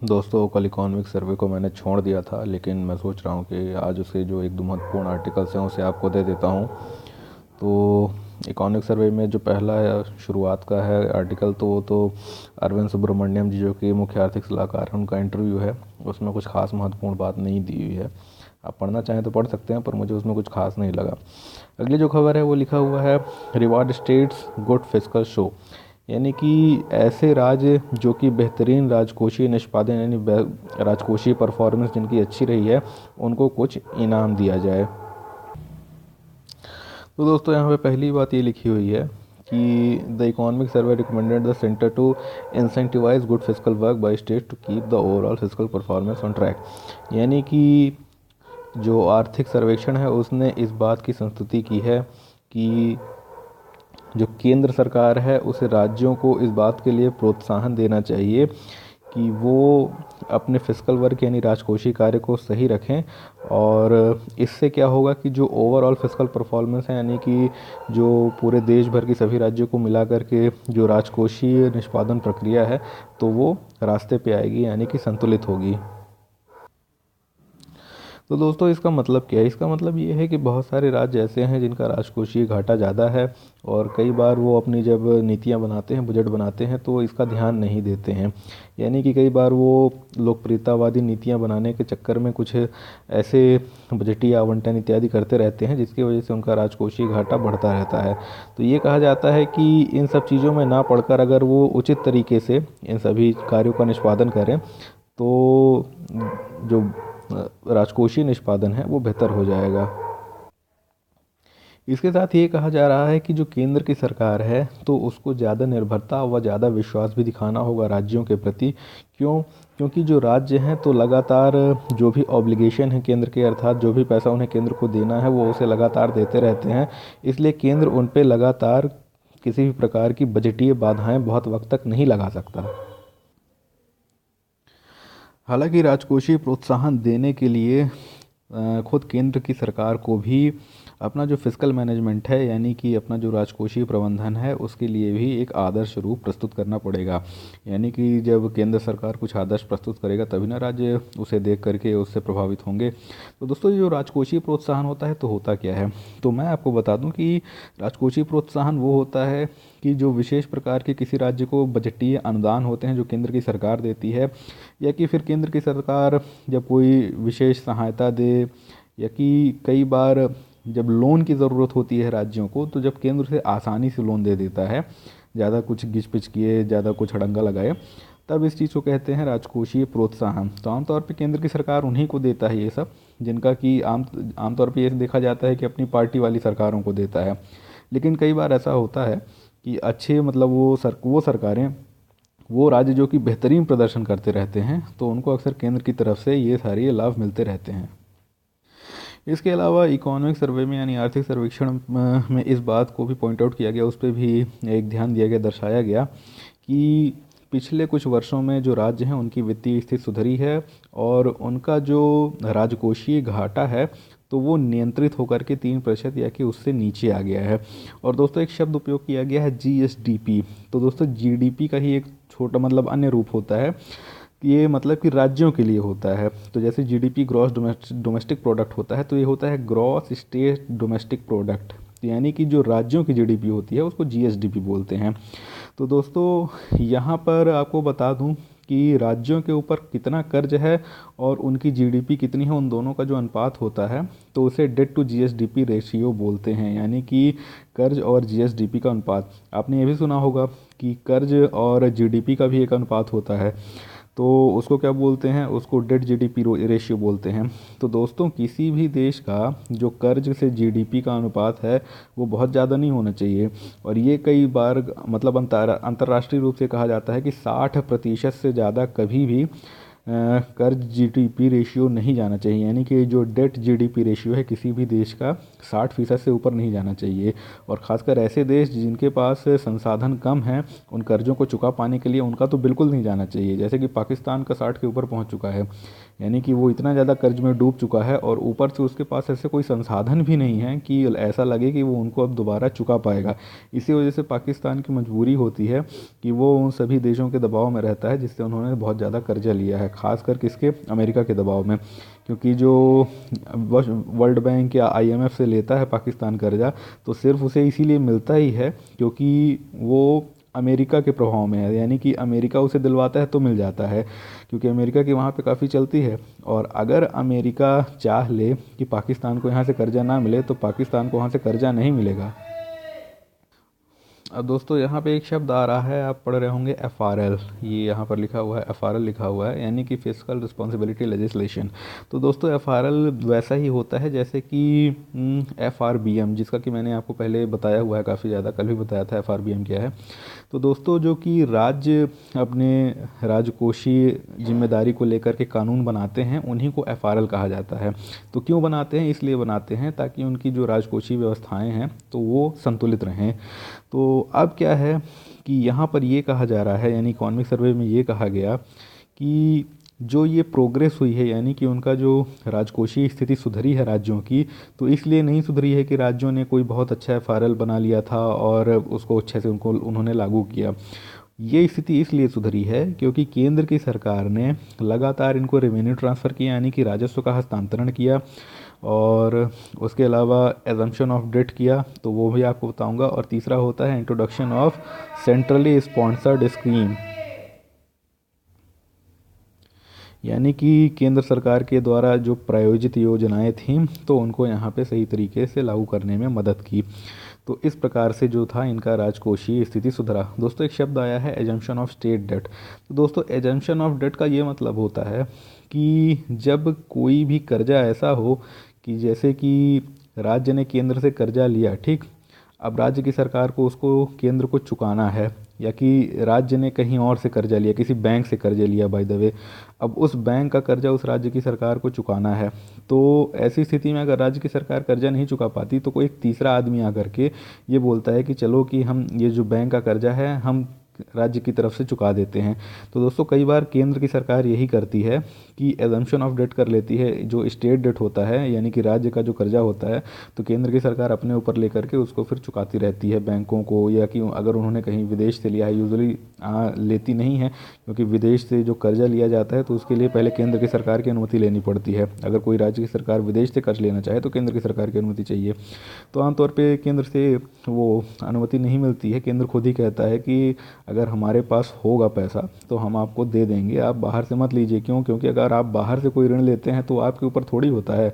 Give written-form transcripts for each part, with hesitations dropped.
दोस्तों, कल economic survey को मैंने छोड़ दिया था, लेकिन मैं सोच रहा हूँ कि आज उसे जो एक दो महत्वपूर्ण आर्टिकल्स हैं उसे आपको दे देता हूँ। तो इकोनॉमिक सर्वे में जो पहला शुरुआत का है आर्टिकल, तो वो तो अरविंद सुब्रमण्यम जी जो कि मुख्य आर्थिक सलाहकार हैं, उनका इंटरव्यू है। उसमें कुछ खास महत्वपूर्ण बात नहीं दी हुई है। आप पढ़ना चाहें तो पढ़ सकते हैं, पर मुझे उसमें कुछ खास नहीं लगा। अगली जो खबर है वो लिखा हुआ है, reward states good fiscal show. यानी कि ऐसे राज्य जो कि बेहतरीन राजकोषीय निष्पादन यानी राजकोषीय परफॉर्मेंस जिनकी अच्छी रही है, उनको कुछ इनाम दिया जाए। तो दोस्तों, यहाँ पे पहली बात ये लिखी हुई है कि the economic survey recommended the centre to incentivise good physical work by state to keep the overall physical performance on track. यानी कि जो आर्थिक सर्वेक्षण है उसने इस बात की संस्तुति की है कि जो केंद्र सरकार है उसे राज्यों को इस बात के लिए प्रोत्साहन देना चाहिए कि वो अपने फिस्कल वर्क यानी राजकोषीय कार्य को सही रखें। और इससे क्या होगा कि जो ओवरऑल फिस्कल परफॉर्मेंस है, यानी कि जो पूरे देश भर की सभी राज्यों को मिला करके जो राजकोषीय निष्पादन प्रक्रिया है, तो वो रास्ते पे आएगी, यानी कि संतुलित होगी। तो दोस्तों, इसका मतलब क्या है? इसका मतलब ये है कि बहुत सारे राज्य ऐसे हैं जिनका राजकोषीय घाटा ज़्यादा है, और कई बार वो अपनी जब नीतियाँ बनाते हैं, बजट बनाते हैं, तो इसका ध्यान नहीं देते हैं। यानी कि कई बार वो लोकप्रियतावादी नीतियाँ बनाने के चक्कर में कुछ ऐसे बजटीय आवंटन इत्यादि करते रहते हैं जिसकी वजह से उनका राजकोषीय घाटा बढ़ता रहता है। तो ये कहा जाता है कि इन सब चीज़ों में ना पड़कर अगर वो उचित तरीके से इन सभी कार्यों का निष्पादन करें, तो जो राजकोषीय निष्पादन है वो बेहतर हो जाएगा। इसके साथ ये कहा जा रहा है कि जो केंद्र की सरकार है, तो उसको ज़्यादा निर्भरता व ज़्यादा विश्वास भी दिखाना होगा राज्यों के प्रति। क्यों? क्योंकि जो राज्य हैं तो लगातार जो भी ऑब्लिगेशन है केंद्र के, अर्थात जो भी पैसा उन्हें केंद्र को देना है वो उसे लगातार देते रहते हैं। इसलिए केंद्र उन पे लगातार किसी भी प्रकार की बजटीय बाधाएं बहुत वक्त तक नहीं लगा सकता। हालांकि राजकोषीय प्रोत्साहन देने के लिए खुद केंद्र की सरकार को भी अपना जो फिस्कल मैनेजमेंट है, यानी कि अपना जो राजकोषीय प्रबंधन है, उसके लिए भी एक आदर्श रूप प्रस्तुत करना पड़ेगा। यानी कि जब केंद्र सरकार कुछ आदर्श प्रस्तुत करेगा तभी ना राज्य उसे देख करके उससे प्रभावित होंगे। तो दोस्तों, ये जो राजकोषीय प्रोत्साहन होता है तो होता क्या है? तो मैं आपको बता दूं कि राजकोषीय प्रोत्साहन वो होता है कि जो विशेष प्रकार के किसी राज्य को बजटीय अनुदान होते हैं जो केंद्र की सरकार देती है, या कि फिर केंद्र की सरकार जब कोई विशेष सहायता दे, या कि कई बार जब लोन की ज़रूरत होती है राज्यों को, तो जब केंद्र से आसानी से लोन दे देता है, ज़्यादा कुछ घिच पिच किए, ज़्यादा कुछ हड़ंगा लगाए, तब इस चीज़ को कहते हैं राजकोषीय प्रोत्साहन। तो आमतौर पे केंद्र की सरकार उन्हीं को देता है ये सब, जिनका कि आमतौर पे ये देखा जाता है कि अपनी पार्टी वाली सरकारों को देता है। लेकिन कई बार ऐसा होता है कि अच्छे मतलब वो सरकारें, वो राज्य जो कि बेहतरीन प्रदर्शन करते रहते हैं, तो उनको अक्सर केंद्र की तरफ से ये सारे लाभ मिलते रहते हैं। इसके अलावा इकोनॉमिक सर्वे में यानी आर्थिक सर्वेक्षण में इस बात को भी पॉइंट आउट किया गया, उस पर भी एक ध्यान दिया गया, दर्शाया गया कि पिछले कुछ वर्षों में जो राज्य हैं उनकी वित्तीय स्थिति सुधरी है, और उनका जो राजकोषीय घाटा है तो वो नियंत्रित होकर के 3% या कि उससे नीचे आ गया है। और दोस्तों, एक शब्द उपयोग किया गया है जीएसडीपी। तो दोस्तों, जीडीपी का ही एक छोटा मतलब अन्य रूप होता है। ये मतलब कि राज्यों के लिए होता है। तो जैसे जीडीपी ग्रॉस डोमेस्टिक प्रोडक्ट होता है, तो ये होता है ग्रॉस स्टेट डोमेस्टिक प्रोडक्ट। तो यानी कि जो राज्यों की जीडीपी होती है उसको जीएसडीपी बोलते हैं। तो दोस्तों, यहाँ पर आपको बता दूँ कि राज्यों के ऊपर कितना कर्ज है और उनकी जीडीपी कितनी है, उन दोनों का जो अनुपात होता है, तो उसे डेट टू जीएसडीपी रेशियो बोलते हैं। यानी कि कर्ज और जीएसडीपी का अनुपात। आपने ये भी सुना होगा कि कर्ज और जीडीपी का भी एक अनुपात होता है, तो उसको क्या बोलते हैं? उसको डेट जीडीपी रेशियो बोलते हैं। तो दोस्तों, किसी भी देश का जो कर्ज से जीडीपी का अनुपात है वो बहुत ज़्यादा नहीं होना चाहिए। और ये कई बार मतलब अंतर्राष्ट्रीय रूप से कहा जाता है कि 60% से ज़्यादा कभी भी कर्ज जीडीपी रेशियो नहीं जाना चाहिए, यानी कि जो डेट जीडीपी रेशियो है किसी भी देश का 60% से ऊपर नहीं जाना चाहिए। और ख़ासकर ऐसे देश जिनके पास संसाधन कम हैं, उन कर्ज़ों को चुका पाने के लिए उनका तो बिल्कुल नहीं जाना चाहिए। जैसे कि पाकिस्तान का 60 के ऊपर पहुंच चुका है, यानी कि वो इतना ज़्यादा कर्ज में डूब चुका है और ऊपर से उसके पास ऐसे कोई संसाधन भी नहीं है कि ऐसा लगे कि वो उनको अब दोबारा चुका पाएगा। इसी वजह से पाकिस्तान की मजबूरी होती है कि वो उन सभी देशों के दबाव में रहता है जिससे उन्होंने बहुत ज़्यादा कर्जा लिया है, खासकर किसके, अमेरिका के दबाव में। क्योंकि जो वर्ल्ड बैंक या आईएमएफ से लेता है पाकिस्तान कर्जा, तो सिर्फ उसे इसीलिए मिलता ही है क्योंकि वो अमेरिका के प्रभाव में है, यानी कि अमेरिका उसे दिलवाता है तो मिल जाता है, क्योंकि अमेरिका की वहाँ पे काफ़ी चलती है। और अगर अमेरिका चाह ले कि पाकिस्तान को यहाँ से कर्जा ना मिले तो पाकिस्तान को वहाँ से कर्जा नहीं मिलेगा। अब दोस्तों यहाँ पे एक शब्द आ रहा है, आप पढ़ रहे होंगे एफआरएल, ये यहाँ पर लिखा हुआ है, एफआरएल लिखा हुआ है, यानी कि फिस्कल रिस्पॉन्सिबिलिटी लेजिस्लेशन। तो दोस्तों एफआरएल वैसा ही होता है जैसे कि एफआरबीएम, जिसका कि मैंने आपको पहले बताया हुआ है काफ़ी ज़्यादा, कल भी बताया था एफआरबीएम क्या है। तो दोस्तों जो कि राज्य अपने राजकोषीय जिम्मेदारी को लेकर के कानून बनाते हैं उन्हीं को एफआरएल कहा जाता है। तो क्यों बनाते हैं, इसलिए बनाते हैं ताकि उनकी जो राजकोषीय व्यवस्थाएं हैं तो वो संतुलित रहें। तो अब क्या है कि यहाँ पर ये कहा जा रहा है, यानी इकॉनमिक सर्वे में ये कहा गया कि जो ये प्रोग्रेस हुई है, यानी कि उनका जो राजकोषीय स्थिति सुधरी है राज्यों की, तो इसलिए नहीं सुधरी है कि राज्यों ने कोई बहुत अच्छा एफआरएल बना लिया था और उसको अच्छे से उन्होंने लागू किया। ये स्थिति इसलिए सुधरी है क्योंकि केंद्र की सरकार ने लगातार इनको रेवेन्यू ट्रांसफ़र किया, यानी कि राजस्व का हस्तांतरण किया, और उसके अलावा एजम्पशन ऑफ डेट किया, तो वो भी आपको बताऊंगा। और तीसरा होता है introduction of centrally sponsored scheme, यानी कि केंद्र सरकार के द्वारा जो प्रायोजित योजनाएं थीं तो उनको यहाँ पे सही तरीके से लागू करने में मदद की। तो इस प्रकार से जो था इनका राजकोषीय स्थिति सुधरा। दोस्तों एक शब्द आया है एजम्पशन ऑफ स्टेट डेट। तो दोस्तों एजम्पशन ऑफ डेट का ये मतलब होता है कि जब कोई भी कर्जा ऐसा हो कि जैसे कि राज्य ने केंद्र से कर्जा लिया, ठीक, अब राज्य की सरकार को उसको केंद्र को चुकाना है, या कि राज्य ने कहीं और से कर्जा लिया, किसी बैंक से कर्जा लिया बाय द वे, अब उस बैंक का कर्जा उस राज्य की सरकार को चुकाना है। तो ऐसी स्थिति में अगर राज्य की सरकार कर्जा नहीं चुका पाती तो कोई एक तीसरा आदमी आकर के ये बोलता है कि चलो कि हम ये जो बैंक का कर्जा है हम राज्य की तरफ से चुका देते हैं। तो दोस्तों कई बार केंद्र की सरकार यही करती है कि एजम्पशन ऑफ डेट कर लेती है, जो स्टेट डेट होता है यानी कि राज्य का जो कर्जा होता है, तो केंद्र की सरकार अपने ऊपर लेकर के उसको फिर चुकाती रहती है बैंकों को, या कि अगर उन्होंने कहीं विदेश से लिया है, यूजुअली लेती नहीं है क्योंकि विदेश से जो कर्जा लिया जाता है तो उसके लिए पहले केंद्र की सरकार की अनुमति लेनी पड़ती है। अगर कोई राज्य की सरकार विदेश से कर्ज लेना चाहे तो केंद्र की सरकार की अनुमति चाहिए। तो आमतौर पर केंद्र से वो अनुमति नहीं मिलती है, केंद्र खुद ही कहता है कि अगर हमारे पास होगा पैसा तो हम आपको दे देंगे, आप बाहर से मत लीजिए। क्यों? क्योंकि अगर आप बाहर से कोई ऋण लेते हैं तो आपके ऊपर थोड़ी होता है।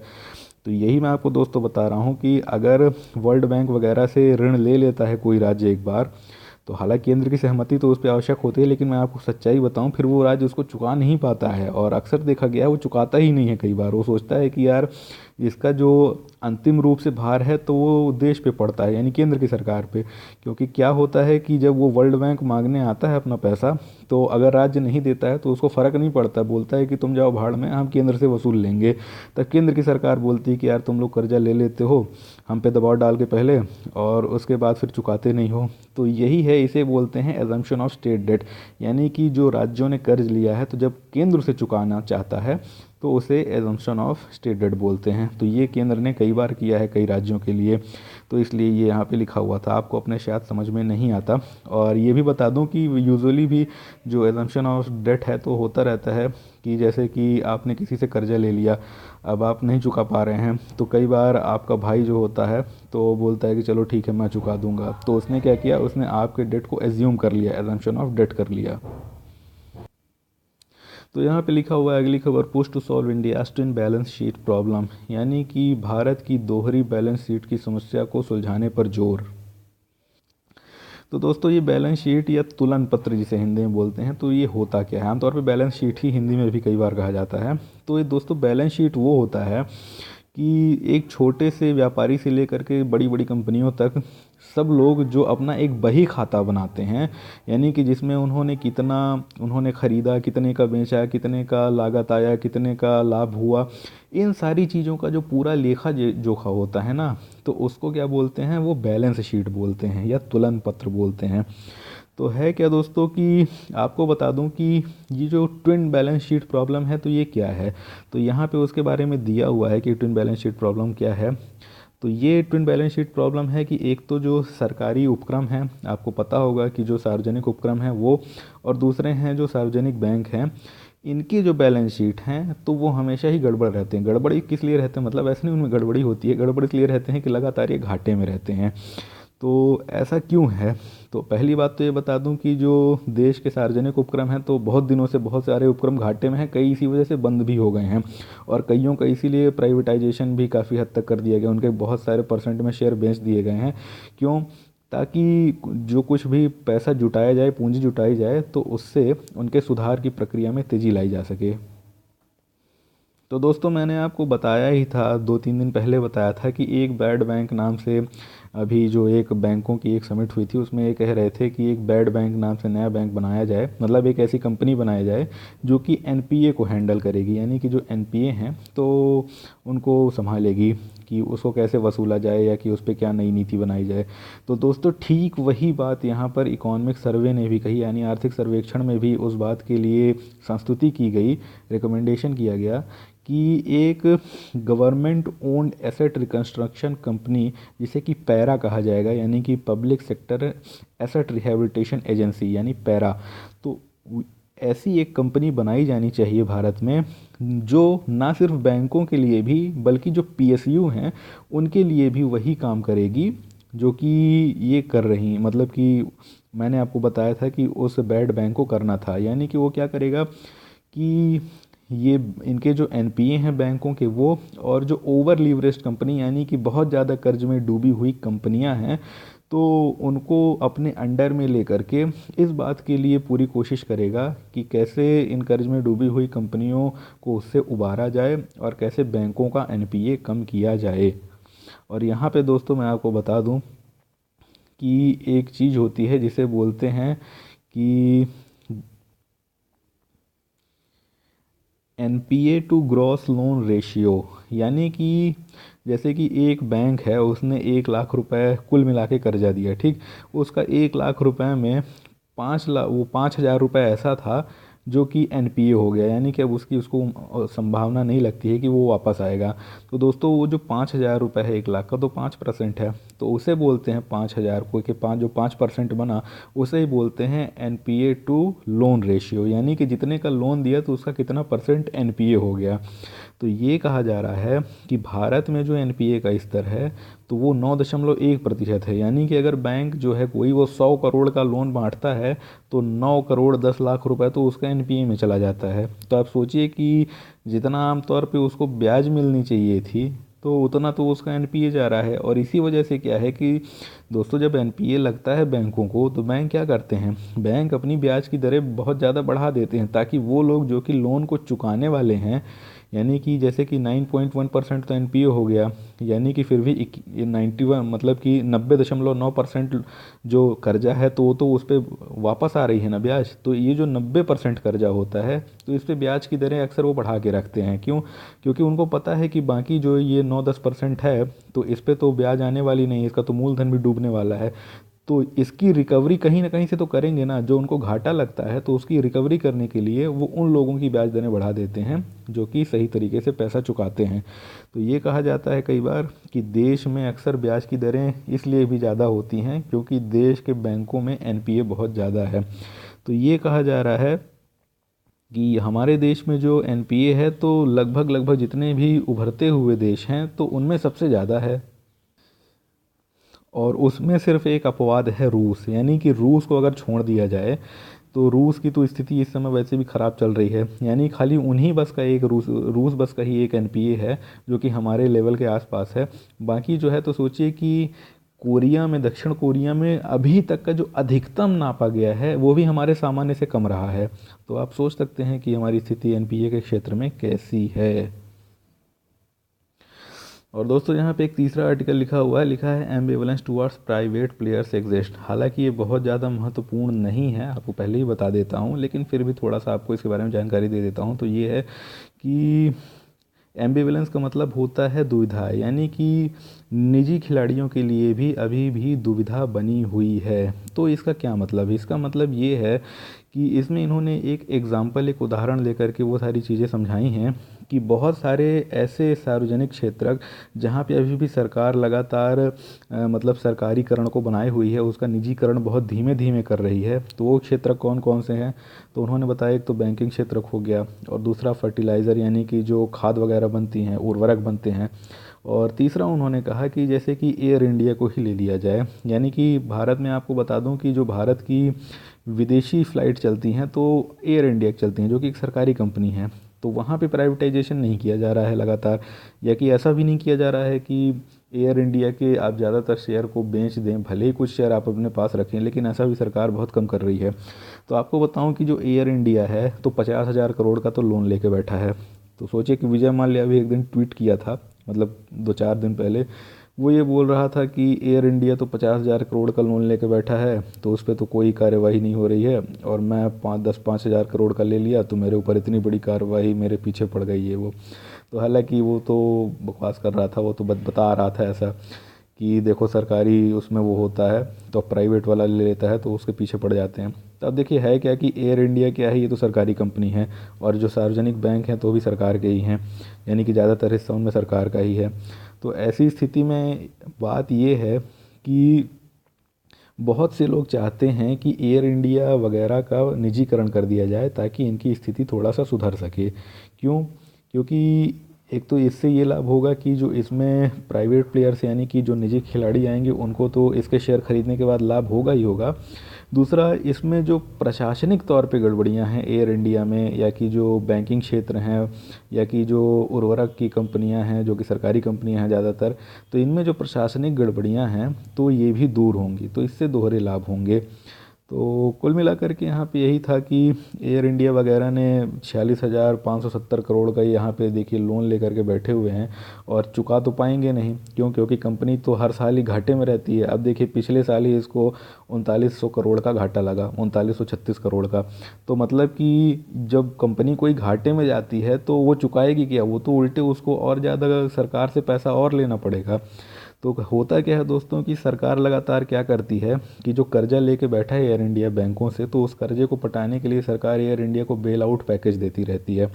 तो यही मैं आपको दोस्तों बता रहा हूँ कि अगर वर्ल्ड बैंक वगैरह से ऋण ले लेता है कोई राज्य एक बार, तो हालांकि केंद्र की सहमति तो उस पर आवश्यक होती है, लेकिन मैं आपको सच्चाई बताऊं फिर वो राज्य उसको चुका नहीं पाता है, और अक्सर देखा गया है वो चुकाता ही नहीं है। कई बार वो सोचता है कि यार इसका जो अंतिम रूप से भार है तो वो देश पे पड़ता है, यानी केंद्र की सरकार पे। क्योंकि क्या होता है कि जब वो वर्ल्ड बैंक मांगने आता है अपना पैसा, तो अगर राज्य नहीं देता है तो उसको फ़र्क नहीं पड़ता, बोलता है कि तुम जाओ भाड़ में, हम केंद्र से वसूल लेंगे। तब केंद्र की सरकार बोलती है कि यार तुम लोग कर्जा ले लेते हो हम पे दबाव डाल के पहले, और उसके बाद फिर चुकाते नहीं हो। तो यही है, इसे बोलते हैं एजम्पशन ऑफ स्टेट डेट, यानी कि जो राज्यों ने कर्ज लिया है तो जब केंद्र से चुकाना चाहता है तो उसे एजम्पशन ऑफ स्टेट डेट बोलते हैं। तो ये केंद्र ने कई बार किया है कई राज्यों के लिए, तो इसलिए ये यहाँ पे लिखा हुआ था, आपको अपने शायद समझ में नहीं आता। और ये भी बता दूं कि यूजुअली भी जो एजम्पशन ऑफ डेट है तो होता रहता है कि जैसे कि आपने किसी से कर्जा ले लिया, अब आप नहीं चुका पा रहे हैं, तो कई बार आपका भाई जो होता है तो वो बोलता है कि चलो ठीक है मैं चुका दूंगा। तो उसने क्या किया, उसने आपके डेट को एज्यूम कर लिया, एजम्पशन ऑफ डेट कर लिया। तो यहाँ पे लिखा हुआ है अगली खबर, push to solve India's twin balance sheet problem, यानी कि भारत की दोहरी बैलेंस शीट की समस्या को सुलझाने पर जोर। तो दोस्तों ये बैलेंस शीट या तुलन पत्र जिसे हिंदी में बोलते हैं, तो ये होता क्या है? आमतौर पे बैलेंस शीट ही हिंदी में भी कई बार कहा जाता है। तो ये दोस्तों बैलेंस शीट वो होता है कि एक छोटे से व्यापारी से लेकर के बड़ी बड़ी कंपनियों तक सब लोग जो अपना एक बही खाता बनाते हैं, यानी कि जिसमें उन्होंने कितना उन्होंने ख़रीदा, कितने का बेचा, कितने का लागत आया, कितने का लाभ हुआ, इन सारी चीज़ों का जो पूरा लेखा जोखा होता है ना, तो उसको क्या बोलते हैं, वो बैलेंस शीट बोलते हैं या तुलन पत्र बोलते हैं। तो है क्या दोस्तों कि आपको बता दूं कि ये जो ट्विन बैलेंस शीट प्रॉब्लम है तो ये क्या है। तो यहाँ पे उसके बारे में दिया हुआ है कि ट्विन बैलेंस शीट प्रॉब्लम क्या है। तो ये ट्विन बैलेंस शीट प्रॉब्लम है कि एक तो जो सरकारी उपक्रम हैं, आपको पता होगा कि जो सार्वजनिक उपक्रम हैं वो, और दूसरे हैं जो सार्वजनिक बैंक हैं, इनकी जो बैलेंस शीट हैं तो वो हमेशा ही गड़बड़ रहते हैं। गड़बड़ी किस लिए रहते हैं, मतलब ऐसे नहीं उनमें गड़बड़ी होती है, गड़बड़ इसलिए रहते हैं कि लगातार ये घाटे में रहते हैं। तो ऐसा क्यों है। तो पहली बात तो ये बता दूं कि जो देश के सार्वजनिक उपक्रम हैं तो बहुत दिनों से बहुत सारे उपक्रम घाटे में हैं, कई इसी वजह से बंद भी हो गए हैं, और कईयों का इसीलिए प्राइवेटाइजेशन भी काफ़ी हद तक कर दिया गया, उनके बहुत सारे परसेंट में शेयर बेच दिए गए हैं। क्यों, ताकि जो कुछ भी पैसा जुटाया जाए, पूंजी जुटाई जाए, तो उससे उनके सुधार की प्रक्रिया में तेज़ी लाई जा सके। तो दोस्तों मैंने आपको बताया ही था, 2-3 दिन पहले बताया था कि एक बैड बैंक नाम से अभी जो एक बैंकों की एक समिट हुई थी उसमें ये कह रहे थे कि एक बैड बैंक नाम से नया बैंक बनाया जाए, मतलब एक ऐसी कंपनी बनाई जाए जो कि एनपीए को हैंडल करेगी, यानी कि जो एनपीए हैं तो उनको संभालेगी कि उसको कैसे वसूला जाए या कि उस पर क्या नई नीति बनाई जाए। तो दोस्तों ठीक वही बात यहाँ पर इकोनॉमिक सर्वे ने भी कही, यानी आर्थिक सर्वेक्षण में भी उस बात के लिए संस्तुति की गई, रिकमेंडेशन किया गया कि एक government owned asset reconstruction company, जिसे कि पैरा कहा जाएगा, यानी कि public sector asset rehabilitation agency यानी पैरा, तो ऐसी एक कंपनी बनाई जानी चाहिए भारत में जो ना सिर्फ बैंकों के लिए भी बल्कि जो पीएसयू हैं उनके लिए भी वही काम करेगी जो कि ये कर रही, मतलब कि मैंने आपको बताया था कि उस बैड बैंक को करना था। यानी कि वो क्या करेगा कि ये इनके जो एनपीए हैं बैंकों के वो, और जो ओवर लीवरेज्ड कंपनी यानी कि बहुत ज़्यादा कर्ज में डूबी हुई कंपनियां हैं, तो उनको अपने अंडर में लेकर के इस बात के लिए पूरी कोशिश करेगा कि कैसे इन कर्ज में डूबी हुई कंपनियों को उससे उबारा जाए और कैसे बैंकों का एनपीए कम किया जाए। और यहाँ पे दोस्तों मैं आपको बता दूँ कि एक चीज़ होती है जिसे बोलते हैं कि NPA to gross loan ratio, यानी कि जैसे कि एक बैंक है, उसने 1 लाख रुपए कुल मिला के कर्जा दिया, ठीक, उसका 1 लाख रुपए में 5 लाख, वो 5,000 रुपये ऐसा था जो कि एनपीए हो गया, यानी कि अब उसको संभावना नहीं लगती है कि वो वापस आएगा। तो दोस्तों वो जो 5,000 रुपये है 1 लाख का, तो 5% है, तो उसे बोलते हैं 5,000 को कि 5% बना, उसे ही बोलते हैं एनपीए टू लोन रेशियो, यानी कि जितने का लोन दिया तो उसका कितना परसेंट एनपीए हो गया। तो ये कहा जा रहा है कि भारत में जो एनपीए का स्तर है तो वो 9.1% है, यानी कि अगर बैंक जो है कोई वो 100 करोड़ का लोन बांटता है तो 9 करोड़ 10 लाख रुपए तो उसका एनपीए में चला जाता है। तो आप सोचिए कि जितना आमतौर पे उसको ब्याज मिलनी चाहिए थी तो उतना तो उसका एनपीए जा रहा है। और इसी वजह से क्या है कि दोस्तों जब एनपीए लगता है बैंकों को तो बैंक क्या करते हैं, बैंक अपनी ब्याज की दरें बहुत ज़्यादा बढ़ा देते हैं ताकि वो लोग जो कि लोन को चुकाने वाले हैं, यानी कि जैसे कि 9.1% तो एनपीए हो गया, यानी कि फिर भी 91 मतलब कि 90.9% जो कर्जा है तो वो तो उस पर वापस आ रही है ना ब्याज। तो ये जो 90% कर्जा होता है तो इस पर ब्याज की दरें अक्सर वो बढ़ा के रखते हैं। क्यों, क्योंकि उनको पता है कि बाकी जो ये 9-10% है तो इस पर तो ब्याज आने वाली नहीं है, इसका तो मूलधन भी डूबने वाला है, तो इसकी रिकवरी कहीं ना कहीं से तो करेंगे ना, जो उनको घाटा लगता है तो उसकी रिकवरी करने के लिए वो उन लोगों की ब्याज दरें बढ़ा देते हैं जो कि सही तरीके से पैसा चुकाते हैं। तो ये कहा जाता है कई बार कि देश में अक्सर ब्याज की दरें इसलिए भी ज़्यादा होती हैं क्योंकि देश के बैंकों में एनपीए बहुत ज़्यादा है। तो ये कहा जा रहा है कि हमारे देश में जो एनपीए है तो लगभग लगभग जितने भी उभरते हुए देश हैं तो उनमें सबसे ज़्यादा है। और उसमें सिर्फ एक अपवाद है रूस, यानी कि रूस को अगर छोड़ दिया जाए तो रूस की तो स्थिति इस समय वैसे भी ख़राब चल रही है, यानी खाली उन्हीं बस का एक रूस बस का ही एक एनपीए है जो कि हमारे लेवल के आसपास है। बाकी जो है तो सोचिए कि कोरिया में, दक्षिण कोरिया में अभी तक का जो अधिकतम नापा गया है वो भी हमारे सामान्य से कम रहा है। तो आप सोच सकते हैं कि हमारी स्थिति एनपीए के क्षेत्र में कैसी है। और दोस्तों यहाँ पे एक तीसरा आर्टिकल लिखा हुआ है, लिखा है एम्बिवलेंस टुवर्ड्स प्राइवेट प्लेयर्स एग्जिस्ट। हालांकि ये बहुत ज़्यादा महत्वपूर्ण नहीं है, आपको पहले ही बता देता हूँ, लेकिन फिर भी थोड़ा सा आपको इसके बारे में जानकारी दे देता हूँ। तो ये है कि एम्बिवलेंस का मतलब होता है दुविधा, यानी कि निजी खिलाड़ियों के लिए भी अभी भी दुविधा बनी हुई है। तो इसका क्या मतलब है? इसका मतलब ये है कि इसमें इन्होंने एक एग्ज़ाम्पल, एक उदाहरण लेकर के वो सारी चीज़ें समझाई हैं कि बहुत सारे ऐसे सार्वजनिक क्षेत्र जहाँ पे अभी भी सरकार लगातार मतलब सरकारीकरण को बनाए हुई है, उसका निजीकरण बहुत धीमे धीमे कर रही है। तो वो क्षेत्र कौन कौन से हैं? तो उन्होंने बताया, एक तो बैंकिंग क्षेत्र हो गया, और दूसरा फर्टिलाइज़र यानी कि जो खाद वगैरह बनती हैं, उर्वरक बनते हैं, और तीसरा उन्होंने कहा कि जैसे कि एयर इंडिया को ही ले लिया जाए। यानी कि भारत में आपको बता दूं कि जो भारत की विदेशी फ़्लाइट चलती हैं तो एयर इंडिया चलती हैं, जो कि एक सरकारी कंपनी है। तो वहाँ पे प्राइवेटाइजेशन नहीं किया जा रहा है लगातार, या कि ऐसा भी नहीं किया जा रहा है कि एयर इंडिया के आप ज़्यादातर शेयर को बेच दें, भले ही कुछ शेयर आप अपने पास रखें, लेकिन ऐसा भी सरकार बहुत कम कर रही है। तो आपको बताऊं कि जो एयर इंडिया है तो 50,000 करोड़ का तो लोन लेके बैठा है। तो सोचिए कि विजय माल्या भी एक दिन ट्वीट किया था, मतलब 2-4 दिन पहले, वो ये बोल रहा था कि एयर इंडिया तो 50,000 करोड़ का लोन लेके बैठा है, तो उस पर तो कोई कार्यवाही नहीं हो रही है, और मैं 5-10-5 हज़ार करोड़ का ले लिया तो मेरे ऊपर इतनी बड़ी कार्रवाई, मेरे पीछे पड़ गई है वो। तो हालांकि वो तो बकवास कर रहा था, वो तो बता रहा था ऐसा कि देखो सरकारी उसमें वो होता है तो प्राइवेट वाला ले लेता है तो उसके पीछे पड़ जाते हैं। तो अब देखिए है क्या कि एयर इंडिया क्या है, ये तो सरकारी कंपनी है, और जो सार्वजनिक बैंक हैं तो भी सरकार के ही हैं, यानी कि ज़्यादातर हिस्सा उनमें सरकार का ही है। तो ऐसी स्थिति में बात ये है कि बहुत से लोग चाहते हैं कि एयर इंडिया वगैरह का निजीकरण कर दिया जाए ताकि इनकी स्थिति थोड़ा सा सुधर सके। क्यों? क्योंकि एक तो इससे ये लाभ होगा कि जो इसमें प्राइवेट प्लेयर्स यानी कि जो निजी खिलाड़ी आएंगे उनको तो इसके शेयर खरीदने के बाद लाभ होगा ही होगा। दूसरा, इसमें जो प्रशासनिक तौर पे गड़बड़ियां हैं एयर इंडिया में, या कि जो बैंकिंग क्षेत्र हैं, या कि जो उर्वरक की कंपनियां हैं जो कि सरकारी कंपनियां हैं ज़्यादातर, तो इनमें जो प्रशासनिक गड़बड़ियां हैं तो ये भी दूर होंगी, तो इससे दोहरे लाभ होंगे। तो कुल मिलाकर के यहाँ पे यही था कि एयर इंडिया वगैरह ने 46,570 करोड़ का यहाँ पे देखिए लोन लेकर के बैठे हुए हैं, और चुका तो पाएंगे नहीं। क्यों? क्योंकि कंपनी तो हर साल ही घाटे में रहती है। अब देखिए पिछले साल ही इसको 3900 करोड़ का घाटा लगा, 3936 करोड़ का। तो मतलब कि जब कंपनी कोई घाटे में जाती है तो वो चुकाएगी क्या? वो तो उल्टे उसको और ज़्यादा सरकार से पैसा और लेना पड़ेगा। तो होता क्या है दोस्तों कि सरकार लगातार क्या करती है कि जो कर्जा लेके बैठा है एयर इंडिया बैंकों से, तो उस कर्जे को पटाने के लिए सरकार एयर इंडिया को बेल आउट पैकेज देती रहती है।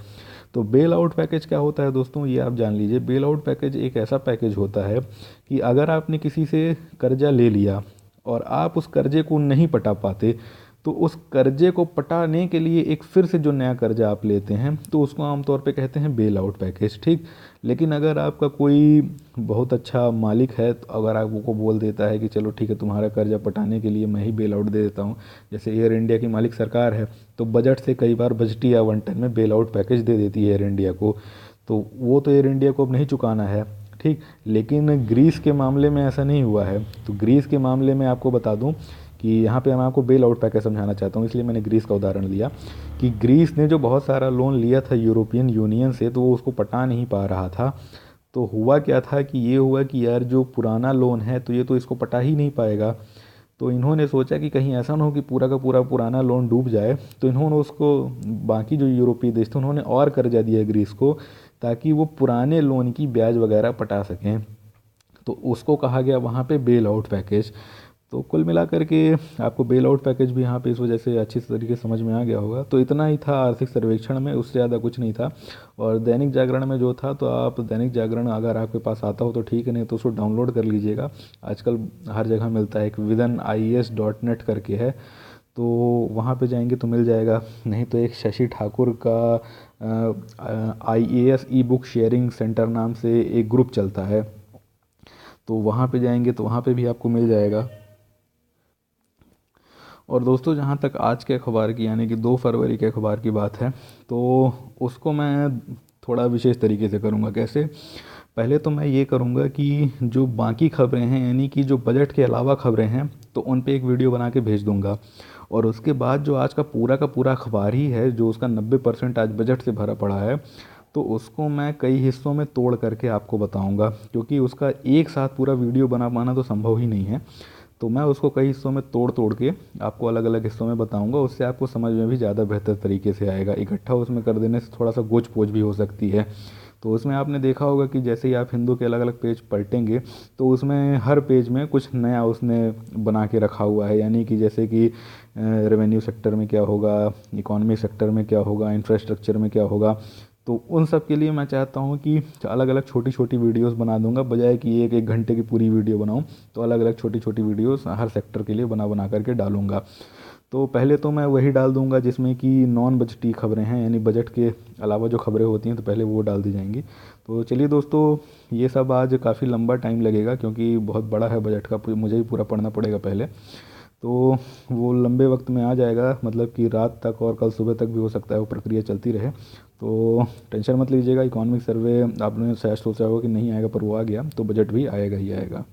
तो बेल आउट पैकेज क्या होता है दोस्तों, ये आप जान लीजिए। बेल आउट पैकेज एक ऐसा पैकेज होता है कि अगर आपने किसी से कर्जा ले लिया और आप उस कर्जे को नहीं पटा पाते, तो उस कर्जे को पटाने के लिए एक फिर से जो नया कर्जा आप लेते हैं तो उसको आमतौर पे कहते हैं बेल आउट पैकेज, ठीक। लेकिन अगर आपका कोई बहुत अच्छा मालिक है, तो अगर आपको बोल देता है कि चलो ठीक है, तुम्हारा कर्जा पटाने के लिए मैं ही बेल आउट दे देता हूँ, जैसे एयर इंडिया की मालिक सरकार है, तो बजट से कई बार बजटीय आवंटन में बेल आउट पैकेज दे देती है एयर इंडिया को। तो वो तो एयर इंडिया को अब नहीं चुकाना है, ठीक। लेकिन ग्रीस के मामले में ऐसा नहीं हुआ है। तो ग्रीस के मामले में आपको बता दूं कि यहाँ पे मैं आपको बेल आउट पैकेज समझाना चाहता हूँ, इसलिए मैंने ग्रीस का उदाहरण लिया कि ग्रीस ने जो बहुत सारा लोन लिया था यूरोपियन यूनियन से, तो वो उसको पटा नहीं पा रहा था। तो हुआ क्या था कि ये हुआ कि यार जो पुराना लोन है तो ये तो इसको पटा ही नहीं पाएगा। तो इन्होंने सोचा कि कहीं ऐसा ना हो कि पूरा का पूरा पुराना लोन डूब जाए, तो इन्होंने उसको, बाकी जो यूरोपीय देश थे, उन्होंने और कर्जा दिया ग्रीस को ताकि वो पुराने लोन की ब्याज वगैरह पटा सकें। तो उसको कहा गया वहाँ पे बेल आउट पैकेज। तो कुल मिलाकर के आपको बेल आउट पैकेज भी यहाँ पे इस वजह से अच्छी तरीके से समझ में आ गया होगा। तो इतना ही था आर्थिक सर्वेक्षण में, उससे ज़्यादा कुछ नहीं था। और दैनिक जागरण में जो था, तो आप दैनिक जागरण अगर आपके पास आता हो तो ठीक है, नहीं तो उसको डाउनलोड कर लीजिएगा। आजकल हर जगह मिलता है, एक vidanies.net करके है, तो वहाँ पे जाएंगे तो मिल जाएगा। नहीं तो एक शशि ठाकुर का IAS ई बुक शेयरिंग सेंटर नाम से एक ग्रुप चलता है, तो वहाँ पे जाएंगे तो वहाँ पे भी आपको मिल जाएगा। और दोस्तों जहाँ तक आज के अखबार की यानी कि 2 फरवरी के अखबार की बात है, तो उसको मैं थोड़ा विशेष तरीके से करूँगा। कैसे? पहले तो मैं ये करूँगा कि जो बाकी खबरें हैं यानी कि जो बजट के अलावा खबरें हैं, तो उन पे एक वीडियो बना के भेज दूँगा। और उसके बाद जो आज का पूरा अखबार ही है, जो उसका 90% आज बजट से भरा पड़ा है, तो उसको मैं कई हिस्सों में तोड़ करके आपको बताऊंगा, क्योंकि उसका एक साथ पूरा वीडियो बना पाना तो संभव ही नहीं है। तो मैं उसको कई हिस्सों में तोड़ तोड़ के आपको अलग अलग हिस्सों में बताऊंगा, उससे आपको समझ में भी ज़्यादा बेहतर तरीके से आएगा। इकट्ठा उसमें कर देने से थोड़ा सा गोच पोच भी हो सकती है। तो उसमें आपने देखा होगा कि जैसे ही आप हिंदू के अलग अलग पेज पलटेंगे तो उसमें हर पेज में कुछ नया उसने बना के रखा हुआ है, यानी कि जैसे कि रेवेन्यू सेक्टर में क्या होगा, इकोनॉमी सेक्टर में क्या होगा, इंफ्रास्ट्रक्चर में क्या होगा। तो उन सब के लिए मैं चाहता हूँ कि अलग अलग छोटी छोटी वीडियोस बना दूंगा, बजाय कि एक एक घंटे की पूरी वीडियो बनाऊँ। तो अलग अलग छोटी छोटी वीडियोस हर सेक्टर के लिए बना बना करके डालूंगा। तो पहले तो मैं वही डाल दूंगा जिसमें कि नॉन बजटी खबरें हैं, यानी बजट के अलावा जो खबरें होती हैं तो पहले वो डाल दी जाएंगी। तो चलिए दोस्तों, ये सब आज काफ़ी लंबा टाइम लगेगा क्योंकि बहुत बड़ा है बजट का, मुझे भी पूरा पढ़ना पड़ेगा पहले। तो वो लंबे वक्त में आ जाएगा, मतलब कि रात तक और कल सुबह तक भी हो सकता है वो प्रक्रिया चलती रहे। तो टेंशन मत लीजिएगा, इकोनॉमिक सर्वे आपने शायद सोचा होगा कि नहीं आएगा, पर वो आ गया तो बजट भी आएगा ही आएगा।